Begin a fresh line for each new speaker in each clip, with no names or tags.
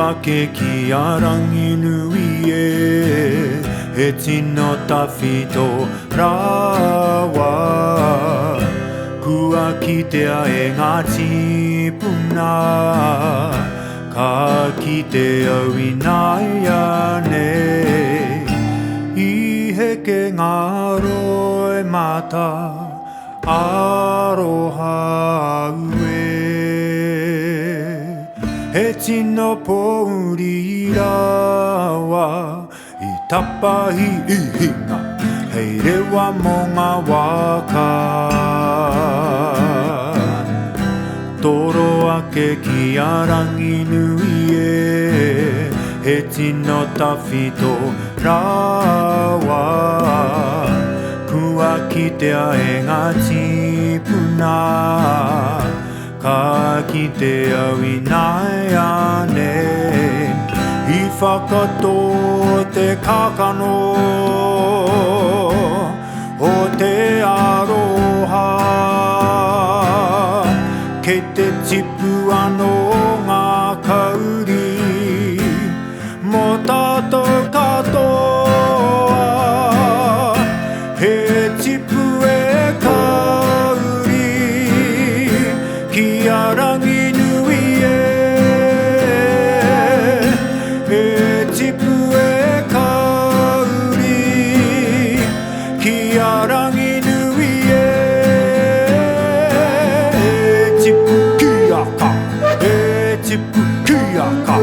Kuake ki arangi nui e tino tawhito rawa. Kua kitea e ngā tipuna, ka kitea winaia nei. I heke ngā roe mata, aroha ue. He tino pouri rawa, I tapahi I hinga, hei rewa mō ngā waka. Toro ake ki arangi nui he tino tawhito rawa. Kua kitea e ngā tipuna, ka kitea winaia nei. I whakato te kakano o te aroha, kei te tipu anō ngā kauri, mō tātou katoa. He tipu e kauri, ki arangi nui he tipu e kauri, ki arangi nui he tipu ki aka, he tipu ki aka,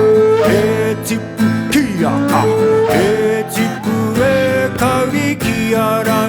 he tipu ki aka, he tipu e kauri ki arangi.